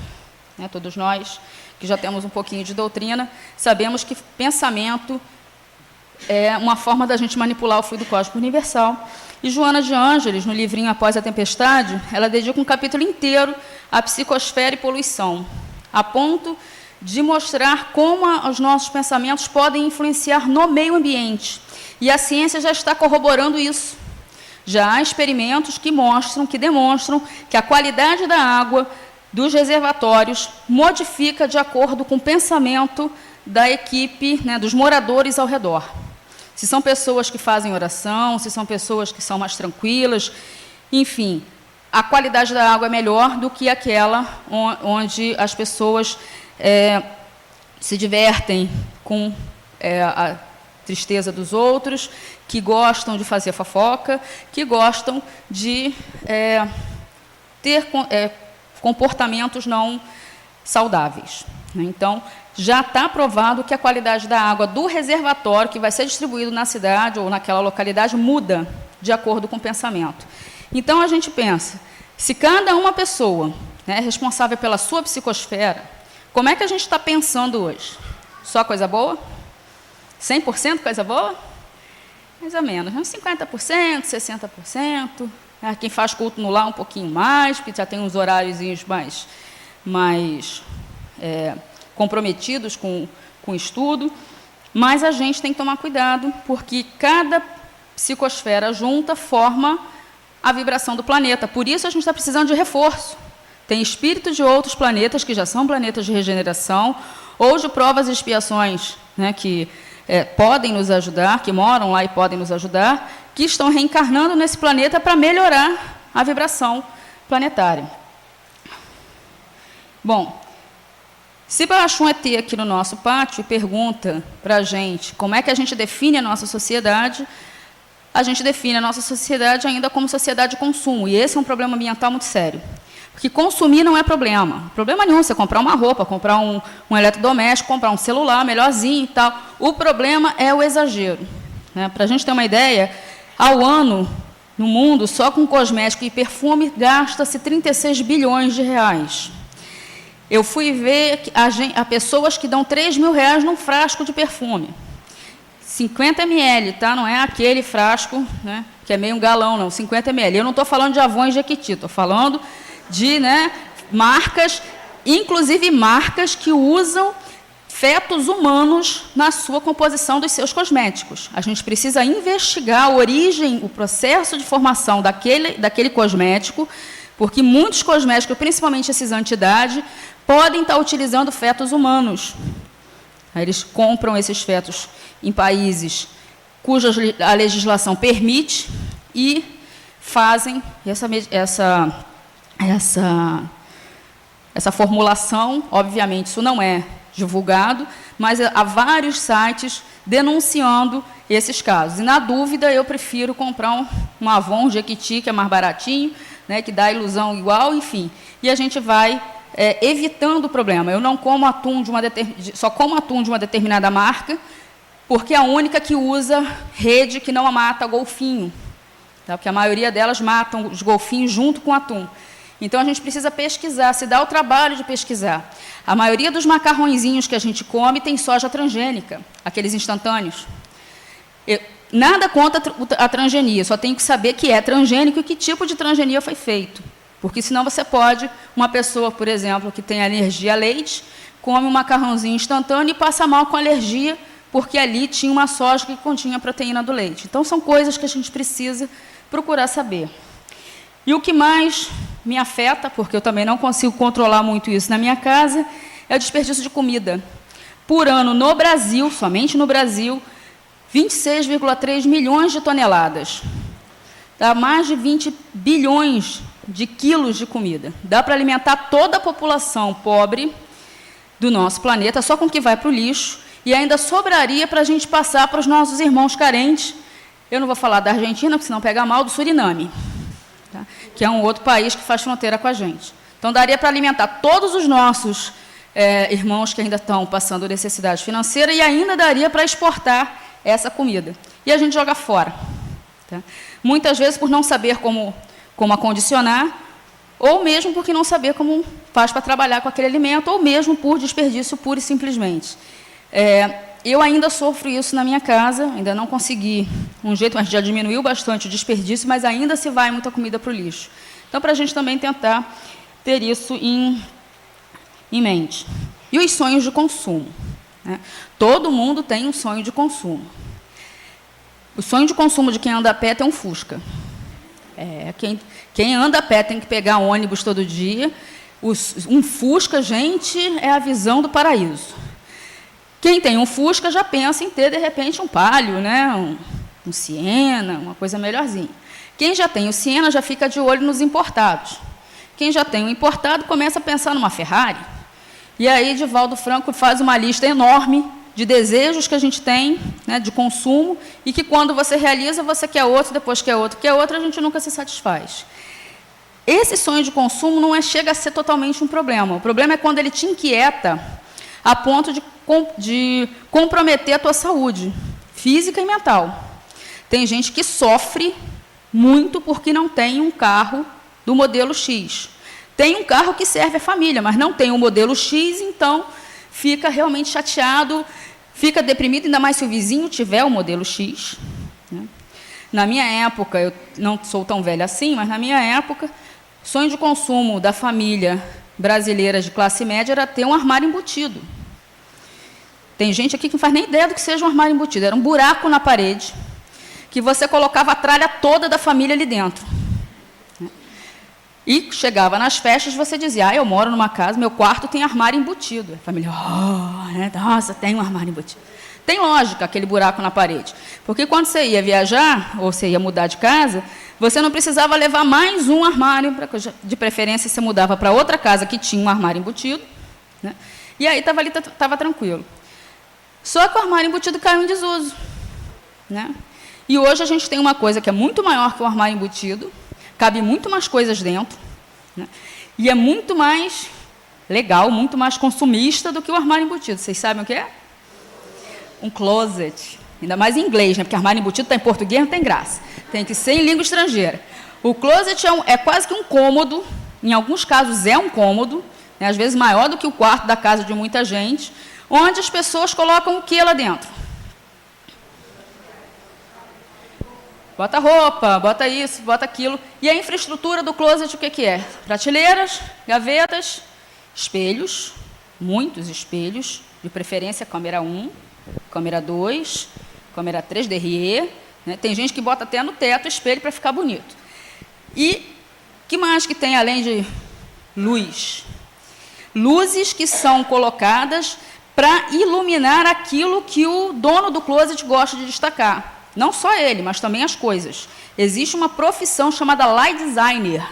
Né? Todos nós, que já temos um pouquinho de doutrina, sabemos que pensamento é uma forma da gente manipular o fluido cósmico universal. E Joana de Ângeles, no livrinho Após a Tempestade, ela dedica um capítulo inteiro à psicosfera e poluição, a ponto de mostrar como os nossos pensamentos podem influenciar no meio ambiente. E a ciência já está corroborando isso. Já há experimentos que demonstram que a qualidade da água dos reservatórios modifica de acordo com o pensamento da equipe, né, dos moradores ao redor. Se são pessoas que fazem oração, se são pessoas que são mais tranquilas, enfim, a qualidade da água é melhor do que aquela onde as pessoas se divertem com a tristeza dos outros, que gostam de fazer fofoca, que gostam de ter comportamentos não saudáveis. Então, já está provado que a qualidade da água do reservatório, que vai ser distribuído na cidade ou naquela localidade, muda de acordo com o pensamento. Então, a gente pensa, se cada uma pessoa é responsável pela sua psicosfera, como é que a gente está pensando hoje? Só coisa boa? 100% coisa boa? Mais ou menos, uns 50%, 60%. Quem faz culto no lar um pouquinho mais, porque já tem uns horáriozinhos mais comprometidos com o estudo. Mas a gente tem que tomar cuidado, porque cada psicosfera junta forma a vibração do planeta. Por isso a gente está precisando de reforço. Tem espíritos de outros planetas, que já são planetas de regeneração, ou de provas e expiações, né, que podem nos ajudar, que moram lá e podem nos ajudar, que estão reencarnando nesse planeta para melhorar a vibração planetária. Bom, se baixar um ET aqui no nosso pátio e pergunta para a gente como é que a gente define a nossa sociedade, a gente define a nossa sociedade ainda como sociedade de consumo, e esse é um problema ambiental muito sério. Porque consumir não é problema. Problema nenhum você comprar uma roupa, comprar um eletrodoméstico, comprar um celular melhorzinho e tal. O problema é o exagero. Né? Para a gente ter uma ideia, ao ano, no mundo, só com cosmético e perfume, gasta-se 36 bilhões de reais. Eu fui ver há pessoas que dão 3 mil reais num frasco de perfume. 50 ml, tá? Não é aquele frasco, né, que é meio um galão, não. 50 ml. Eu não estou falando de Avon e Jequiti, estou falando de, né, marcas, inclusive marcas que usam fetos humanos na sua composição dos seus cosméticos. A gente precisa investigar a origem, o processo de formação daquele cosmético, porque muitos cosméticos, principalmente esses anti-idade, podem estar utilizando fetos humanos. Aí eles compram esses fetos em países cuja a legislação permite e fazem essa formulação. Obviamente, isso não é divulgado, mas há vários sites denunciando esses casos. E, na dúvida, eu prefiro comprar um Avon, um Jequiti, que é mais baratinho, né, que dá a ilusão igual, enfim. E a gente vai evitando o problema. Eu não como atum só como atum de uma determinada marca, porque é a única que usa rede que não mata golfinho. Tá? Porque a maioria delas matam os golfinhos junto com o atum. Então, a gente precisa pesquisar, se dá o trabalho de pesquisar. A maioria dos macarrõezinhos que a gente come tem soja transgênica, aqueles instantâneos. Nada contra a transgenia, só tenho que saber que é transgênico e que tipo de transgenia foi feito. Porque, senão, você pode, uma pessoa, por exemplo, que tem alergia a leite, come um macarrãozinho instantâneo e passa mal com alergia, porque ali tinha uma soja que continha a proteína do leite. Então, são coisas que a gente precisa procurar saber. E o que mais me afeta, porque eu também não consigo controlar muito isso na minha casa, é o desperdício de comida. Por ano, no Brasil, somente no Brasil, 26,3 milhões de toneladas. Dá mais de 20 bilhões de quilos de comida. Dá para alimentar toda a população pobre do nosso planeta, só com o que vai para o lixo, e ainda sobraria para a gente passar para os nossos irmãos carentes. Eu não vou falar da Argentina, porque senão pega mal, do Suriname. Tá? Que é um outro país que faz fronteira com a gente. Então, daria para alimentar todos os nossos irmãos que ainda estão passando necessidade financeira e ainda daria para exportar essa comida. E a gente joga fora. Tá? Muitas vezes por não saber como acondicionar, ou mesmo porque não saber como faz para trabalhar com aquele alimento, ou mesmo por desperdício puro e simplesmente. Eu ainda sofro isso na minha casa, ainda não consegui um jeito, mas já diminuiu bastante o desperdício, mas ainda se vai muita comida para o lixo. Então, para a gente também tentar ter isso em mente. E os sonhos de consumo. Né? Todo mundo tem um sonho de consumo. O sonho de consumo de quem anda a pé tem um Fusca. Quem anda a pé tem que pegar ônibus todo dia. Um Fusca, gente, é a visão do paraíso. Quem tem um Fusca já pensa em ter, de repente, um Palio, né? um Siena, uma coisa melhorzinha. Quem já tem o Siena já fica de olho nos importados. Quem já tem o importado começa a pensar numa Ferrari. E aí, Divaldo Franco faz uma lista enorme de desejos que a gente tem, né, de consumo, e que, quando você realiza, você quer outro, depois quer outro, a gente nunca se satisfaz. Esse sonho de consumo não chega a ser totalmente um problema. O problema é quando ele te inquieta a ponto de comprometer a tua saúde física e mental. Tem gente que sofre muito porque não tem um carro do modelo X. Tem um carro que serve à família, mas não tem o modelo X, então fica realmente chateado, fica deprimido, ainda mais se o vizinho tiver o modelo X. Né? Na minha época, eu não sou tão velha assim, mas na minha época, o sonho de consumo da família brasileira de classe média era ter um armário embutido. Tem gente aqui que não faz nem ideia do que seja um armário embutido. Era um buraco na parede, que você colocava a tralha toda da família ali dentro. E chegava nas festas, você dizia, eu moro numa casa, meu quarto tem armário embutido. A família, né? Nossa, tem um armário embutido. Tem lógica aquele buraco na parede. Porque quando você ia viajar, ou você ia mudar de casa, você não precisava levar mais um armário, de preferência você mudava para outra casa que tinha um armário embutido, né? E aí estava tranquilo. Só que o armário embutido caiu em desuso. Né? E hoje a gente tem uma coisa que é muito maior que o armário embutido, cabe muito mais coisas dentro, né? E é muito mais legal, muito mais consumista do que o armário embutido. Vocês sabem o que é? Um closet. Ainda mais em inglês, né? Porque armário embutido está em português, não tem graça. Tem que ser em língua estrangeira. O closet é quase que um cômodo, em alguns casos é um cômodo, né? Às vezes maior do que o quarto da casa de muita gente, onde as pessoas colocam o que lá dentro? Bota roupa, bota isso, bota aquilo. E a infraestrutura do closet, o que é? Prateleiras, gavetas, espelhos, muitos espelhos, de preferência câmera 1, câmera 2, câmera 3 DRE, né? Tem gente que bota até no teto espelho para ficar bonito. E que mais que tem além de luz? Luzes que são colocadas para iluminar aquilo que o dono do closet gosta de destacar. Não só ele, mas também as coisas. Existe uma profissão chamada light designer.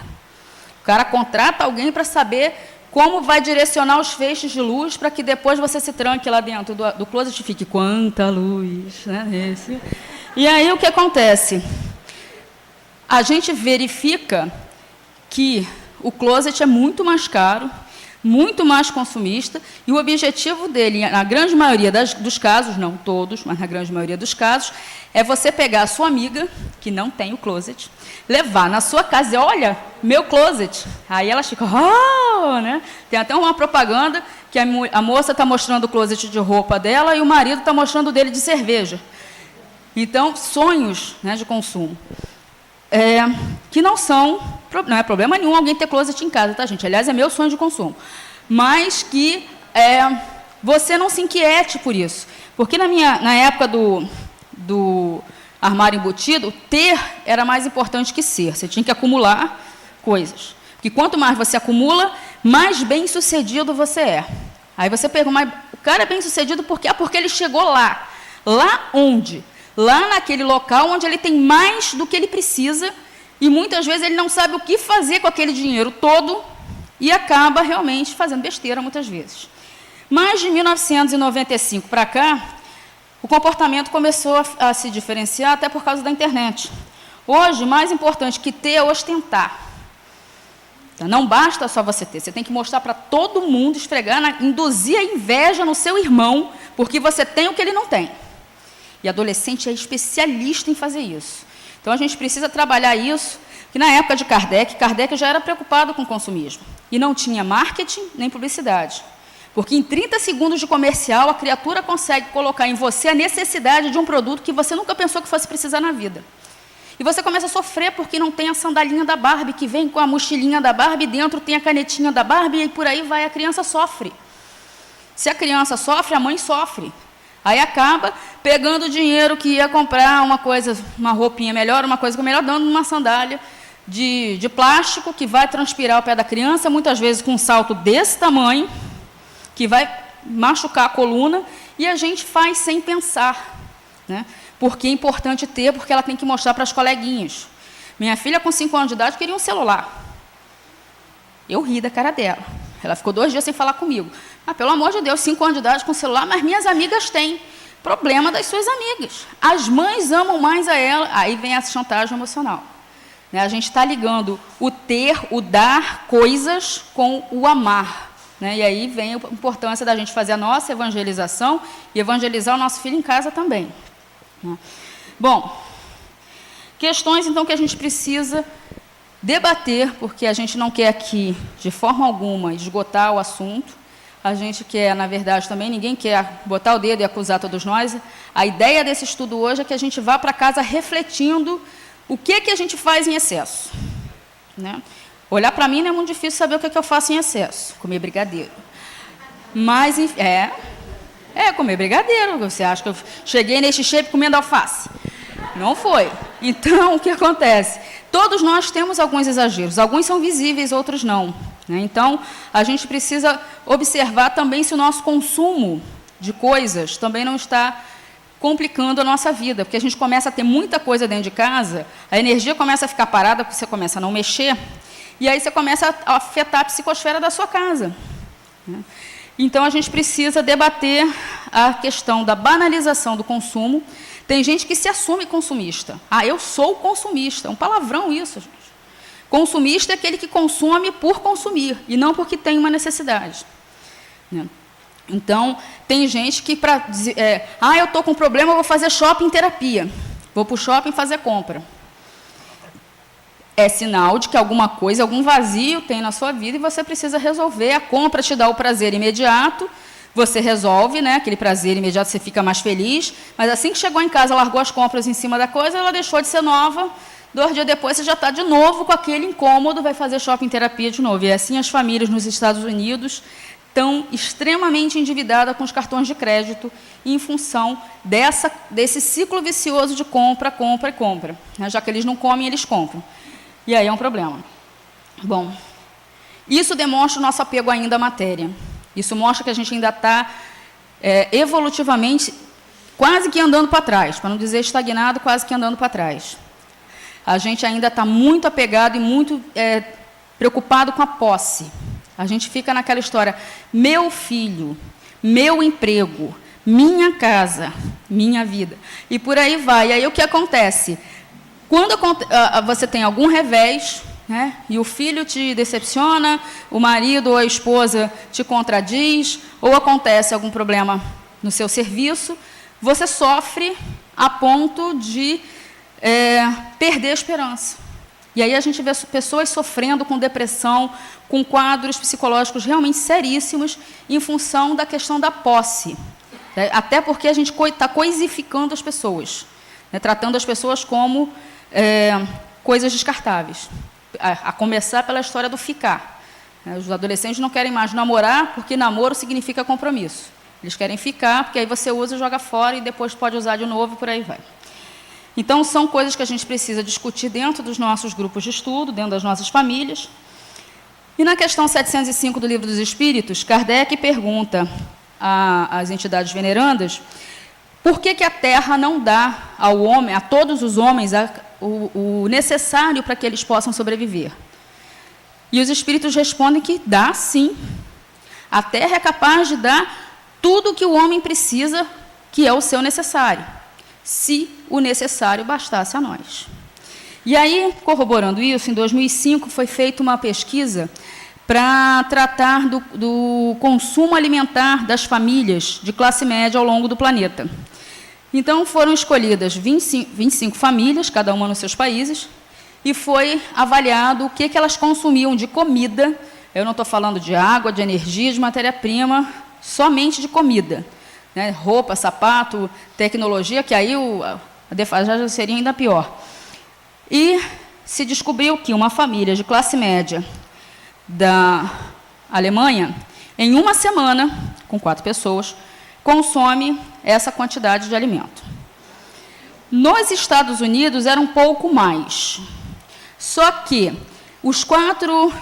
O cara contrata alguém para saber como vai direcionar os feixes de luz para que depois você se tranque lá dentro do closet e fique quanta luz, né? Esse. E aí o que acontece? A gente verifica que o closet é muito mais caro, muito mais consumista, e o objetivo dele, na grande maioria dos casos, não todos, mas na grande maioria dos casos, é você pegar a sua amiga, que não tem o closet, levar na sua casa e dizer, olha, meu closet. Aí elas ficam, oh, né? Tem até uma propaganda que a moça está mostrando o closet de roupa dela e o marido está mostrando o dele de cerveja. Então, sonhos, né, de consumo. Que não é problema nenhum alguém ter closet em casa, tá, gente? Aliás, é meu sonho de consumo. Mas que você não se inquiete por isso. Porque na época do armário embutido, ter era mais importante que ser. Você tinha que acumular coisas. Porque quanto mais você acumula, mais bem-sucedido você é. Aí você pergunta, mas o cara é bem-sucedido por quê? Porque ele chegou lá. Lá onde? Lá naquele local onde ele tem mais do que ele precisa e muitas vezes ele não sabe o que fazer com aquele dinheiro todo e acaba realmente fazendo besteira muitas vezes. Mas de 1995 para cá, o comportamento começou a se diferenciar até por causa da internet. Hoje, mais importante que ter é ostentar. Não basta só você ter, você tem que mostrar para todo mundo, esfregar, induzir a inveja no seu irmão, porque você tem o que ele não tem. E adolescente é especialista em fazer isso. Então, a gente precisa trabalhar isso, que na época de Kardec já era preocupado com o consumismo. E não tinha marketing nem publicidade. Porque em 30 segundos de comercial, a criatura consegue colocar em você a necessidade de um produto que você nunca pensou que fosse precisar na vida. E você começa a sofrer porque não tem a sandalinha da Barbie, que vem com a mochilinha da Barbie, dentro tem a canetinha da Barbie, e por aí vai, a criança sofre. Se a criança sofre, a mãe sofre. Aí acaba pegando o dinheiro que ia comprar uma roupinha melhor, uma coisa melhor, dando uma sandália de plástico que vai transpirar o pé da criança, muitas vezes com um salto desse tamanho, que vai machucar a coluna, e a gente faz sem pensar, né? Porque é importante ter, porque ela tem que mostrar para as coleguinhas. Minha filha, com 5 anos de idade, queria um celular. Eu ri da cara dela. Ela ficou 2 dias sem falar comigo. Ah, pelo amor de Deus, 5 anos de idade com celular, mas minhas amigas têm. Problema das suas amigas. As mães amam mais a ela, aí vem a chantagem emocional. Né? A gente está ligando o ter, o dar coisas com o amar. Né? E aí vem a importância da gente fazer a nossa evangelização e evangelizar o nosso filho em casa também. Né? Bom, questões então que a gente precisa debater, porque a gente não quer aqui, de forma alguma, esgotar o assunto. A gente quer, na verdade, também, ninguém quer botar o dedo e acusar todos nós. A ideia desse estudo hoje é que a gente vá para casa refletindo o que a gente faz em excesso. Né? Olhar para mim não é muito difícil saber o que eu faço em excesso. Comer brigadeiro. Mas, comer brigadeiro. Você acha que eu cheguei neste shape comendo alface? Não foi. Então, o que acontece? Todos nós temos alguns exageros. Alguns são visíveis, outros não. Né? Então, a gente precisa observar também se o nosso consumo de coisas também não está complicando a nossa vida, porque a gente começa a ter muita coisa dentro de casa, a energia começa a ficar parada, porque você começa a não mexer, e aí você começa a afetar a psicosfera da sua casa. Né? Então, a gente precisa debater a questão da banalização do consumo. Tem gente que se assume consumista. Ah, eu sou consumista. É um palavrão isso, gente. Consumista é aquele que consome por consumir, e não porque tem uma necessidade. Né? Então, tem gente que, para dizer, eu estou com um problema, eu vou fazer shopping terapia. Vou para o shopping fazer compra. É sinal de que alguma coisa, algum vazio tem na sua vida e você precisa resolver. A compra te dá o prazer imediato, você resolve, né, aquele prazer imediato, você fica mais feliz, mas assim que chegou em casa, largou as compras em cima da coisa, ela deixou de ser nova, 2 dias depois você já está de novo com aquele incômodo, vai fazer shopping terapia de novo. E assim as famílias nos Estados Unidos estão extremamente endividadas com os cartões de crédito em função desse ciclo vicioso de compra, compra e compra. Já que eles não comem, eles compram. E aí é um problema. Bom, isso demonstra o nosso apego ainda à matéria. Isso mostra que a gente ainda está evolutivamente quase que andando para trás, para não dizer estagnado, quase que andando para trás. A gente ainda está muito apegado e muito preocupado com a posse. A gente fica naquela história, meu filho, meu emprego, minha casa, minha vida. E por aí vai. E aí o que acontece? Quando você tem algum revés, né, e o filho te decepciona, o marido ou a esposa te contradiz, ou acontece algum problema no seu serviço, você sofre a ponto de perder a esperança. E aí a gente vê pessoas sofrendo com depressão, com quadros psicológicos realmente seríssimos, em função da questão da posse. Até porque a gente está coisificando as pessoas, né, tratando as pessoas como coisas descartáveis. A começar pela história do ficar. Os adolescentes não querem mais namorar, porque namoro significa compromisso. Eles querem ficar, porque aí você usa, joga fora e depois pode usar de novo, e por aí vai. Então, são coisas que a gente precisa discutir dentro dos nossos grupos de estudo, dentro das nossas famílias. E na questão 705 do Livro dos Espíritos, Kardec pergunta às entidades venerandas por que a Terra não dá ao homem, a todos os homens, o necessário para que eles possam sobreviver. E os Espíritos respondem que dá, sim. A Terra é capaz de dar tudo o que o homem precisa, que é o seu necessário, se o necessário bastasse a nós. E aí, corroborando isso, em 2005 foi feita uma pesquisa para tratar do consumo alimentar das famílias de classe média ao longo do planeta. Então, foram escolhidas 25 famílias, cada uma nos seus países, e foi avaliado o que elas consumiam de comida. Eu não estou falando de água, de energia, de matéria-prima, somente de comida. Né? Roupa, sapato, tecnologia, que aí a defasagem seria ainda pior. E se descobriu que uma família de classe média da Alemanha, em uma semana, com 4 pessoas, consome essa quantidade de alimento. Nos Estados Unidos era um pouco mais. Só que os 4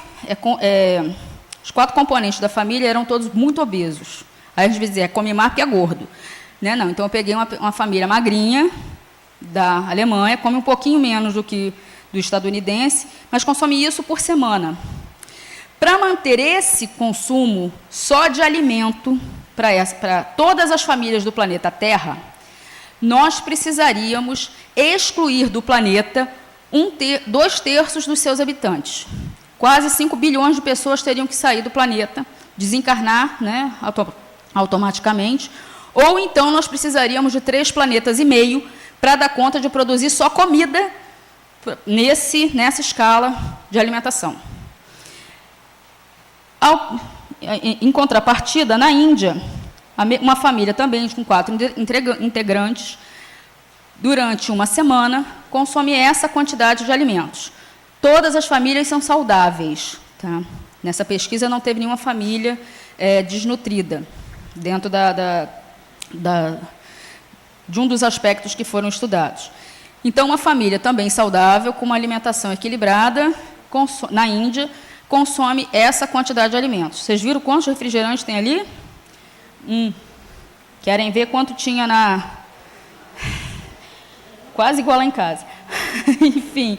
componentes da família eram todos muito obesos. Aí a gente vai dizer, come mais porque é gordo. Né? Não, então eu peguei uma família magrinha da Alemanha, come um pouquinho menos do que do estadunidense, mas consome isso por semana. Para manter esse consumo só de alimento para todas as famílias do planeta Terra, nós precisaríamos excluir do planeta 2/3 dos seus habitantes. Quase 5 bilhões de pessoas teriam que sair do planeta, desencarnar, né, automaticamente, ou então nós precisaríamos de 3,5 planetas para dar conta de produzir só comida nessa escala de alimentação. Em contrapartida, na Índia, uma família também com 4 integrantes, durante uma semana, consome essa quantidade de alimentos. Todas as famílias são saudáveis. Tá? Nessa pesquisa não teve nenhuma família desnutrida, dentro de um dos aspectos que foram estudados. Então, uma família também saudável, com uma alimentação equilibrada, na Índia, consome essa quantidade de alimentos. Vocês viram quantos refrigerantes tem ali? Querem ver quanto tinha quase igual lá em casa. Enfim,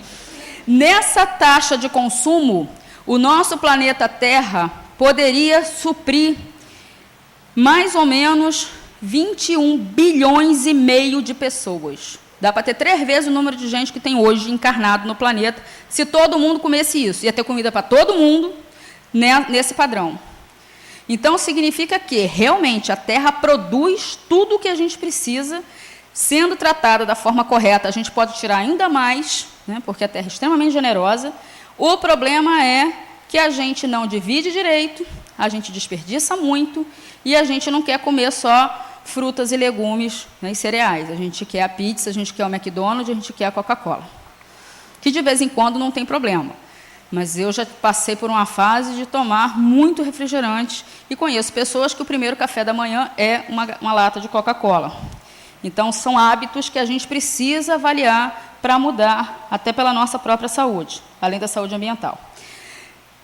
nessa taxa de consumo, o nosso planeta Terra poderia suprir mais ou menos 21,5 bilhões de pessoas. Dá para ter 3 vezes o número de gente que tem hoje encarnado no planeta, se todo mundo comesse isso. Ia ter comida para todo mundo, né, nesse padrão. Então, significa que, realmente, a Terra produz tudo o que a gente precisa, sendo tratada da forma correta. A gente pode tirar ainda mais, né, porque a Terra é extremamente generosa. O problema é que a gente não divide direito, a gente desperdiça muito, e a gente não quer comer só frutas e legumes, né, e cereais. A gente quer a pizza, a gente quer o McDonald's, a gente quer a Coca-Cola. Que de vez em quando não tem problema. mas eu já passei por uma fase de tomar muito refrigerante e conheço pessoas que o primeiro café da manhã é uma lata de Coca-Cola. Então, são hábitos que a gente precisa avaliar para mudar, até pela nossa própria saúde, além da saúde ambiental.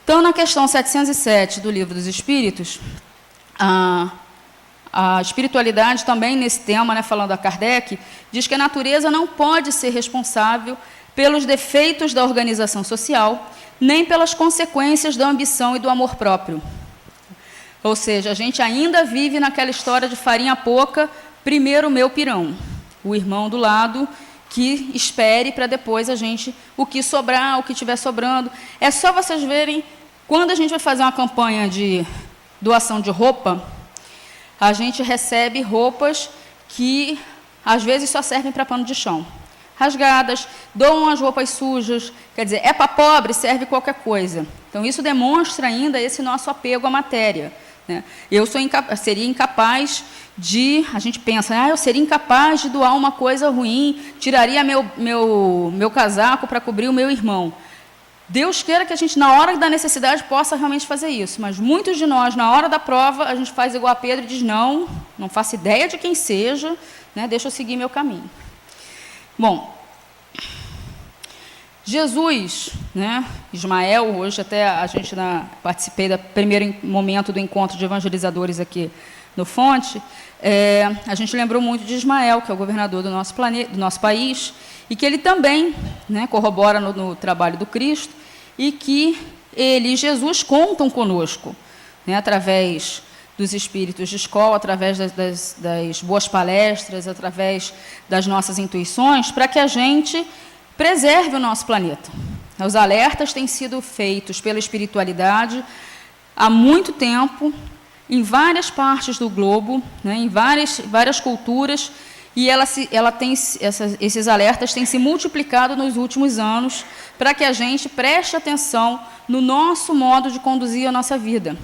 Então, na questão 707 do Livro dos Espíritos, a espiritualidade também, nesse tema, falando a Kardec, diz que a natureza não pode ser responsável pelos defeitos da organização social, nem pelas consequências da ambição e do amor próprio. Ou seja, a gente ainda vive naquela história de farinha pouca, primeiro o meu pirão, o irmão do lado, que espere para depois a gente, o que sobrar, o que estiver sobrando. É só vocês verem, quando a gente vai fazer uma campanha de doação de roupa, a gente recebe roupas que, às vezes, só servem para pano de chão. Rasgadas, doam as roupas sujas, quer dizer, é para pobre, serve qualquer coisa. Então, isso demonstra ainda esse nosso apego à matéria. Eu seria incapaz de, a gente pensa, eu seria incapaz de doar uma coisa ruim, tiraria meu casaco para cobrir o meu irmão. Deus queira que a gente, na hora da necessidade, possa realmente fazer isso, mas muitos de nós, na hora da prova, a gente faz igual a Pedro e diz, não faço ideia de quem seja, deixa eu seguir meu caminho. Bom, Jesus, Ismael, hoje até a gente participei do primeiro momento do encontro de evangelizadores aqui no Fonte, a gente lembrou muito de Ismael, que é o governador do nosso país, e que ele também corrobora no trabalho do Cristo, e que ele e Jesus contam conosco, através dos espíritos de escola, através das boas palestras, através das nossas intuições, para que a gente preserve o nosso planeta. Os alertas têm sido feitos pela espiritualidade há muito tempo, em várias partes do globo, em várias culturas, e esses alertas têm se multiplicado nos últimos anos para que a gente preste atenção no nosso modo de conduzir a nossa vida.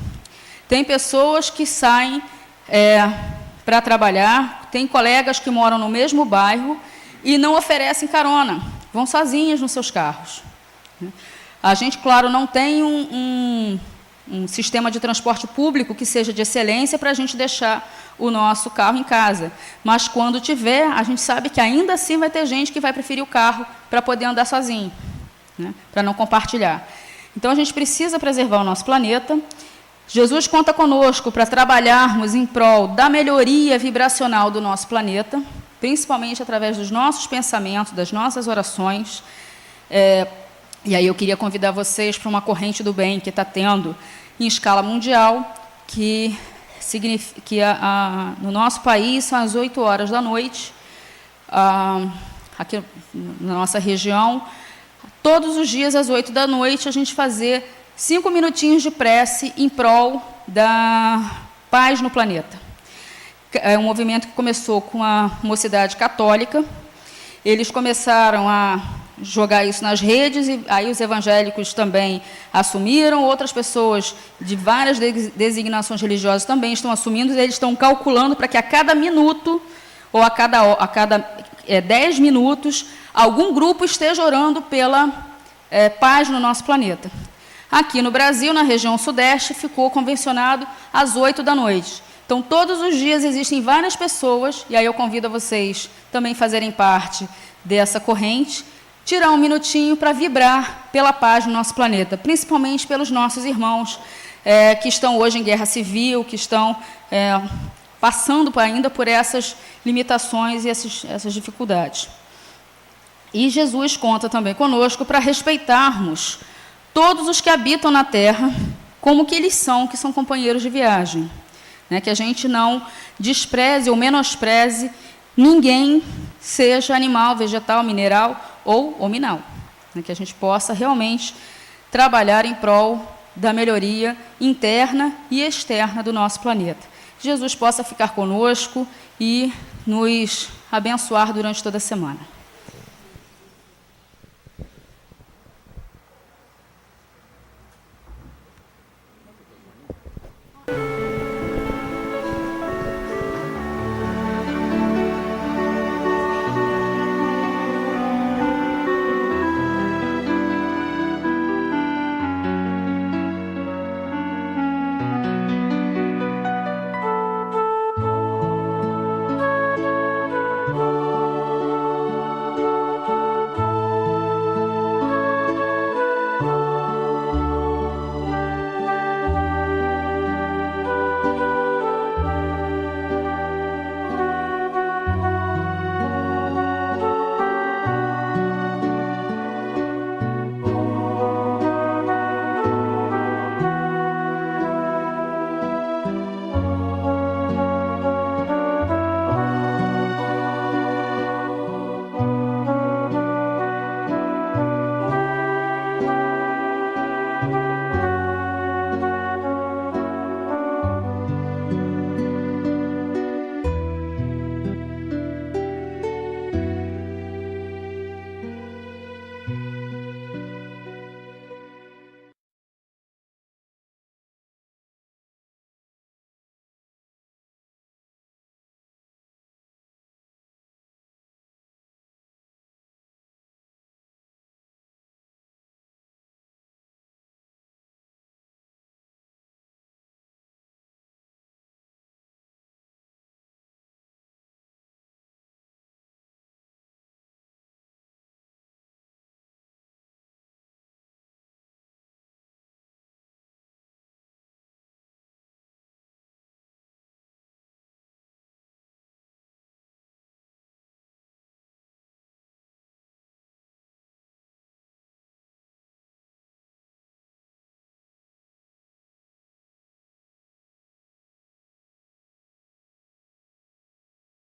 Tem pessoas que saem para trabalhar, tem colegas que moram no mesmo bairro e não oferecem carona, vão sozinhas nos seus carros. A gente, claro, não tem um sistema de transporte público que seja de excelência para a gente deixar o nosso carro em casa. Mas, quando tiver, a gente sabe que ainda assim vai ter gente que vai preferir o carro para poder andar sozinho, para não compartilhar. Então, a gente precisa preservar o nosso planeta. Jesus conta conosco para trabalharmos em prol da melhoria vibracional do nosso planeta, principalmente através dos nossos pensamentos, das nossas orações. E aí eu queria convidar vocês para uma corrente do bem que está tendo em escala mundial, que no nosso país são às 8 horas da noite, aqui na nossa região, todos os dias às 8 da noite a gente fazer 5 minutinhos de prece em prol da paz no planeta. É um movimento que começou com a Mocidade Católica. Eles começaram a jogar isso nas redes, e aí os evangélicos também assumiram, outras pessoas de várias designações religiosas também estão assumindo, eles estão calculando para que a cada minuto, ou a cada 10 minutos, algum grupo esteja orando pela paz no nosso planeta. Aqui no Brasil, na região sudeste, ficou convencionado às 8 da noite. Então, todos os dias existem várias pessoas, e aí eu convido a vocês também fazerem parte dessa corrente, tirar um minutinho para vibrar pela paz no nosso planeta, principalmente pelos nossos irmãos que estão hoje em guerra civil, que estão passando ainda por essas limitações e essas dificuldades. E Jesus conta também conosco para respeitarmos todos os que habitam na Terra como que eles são, que são companheiros de viagem. Que a gente não despreze ou menospreze ninguém, seja animal, vegetal, mineral ou hominal. Que a gente possa realmente trabalhar em prol da melhoria interna e externa do nosso planeta. Jesus possa ficar conosco e nos abençoar durante toda a semana.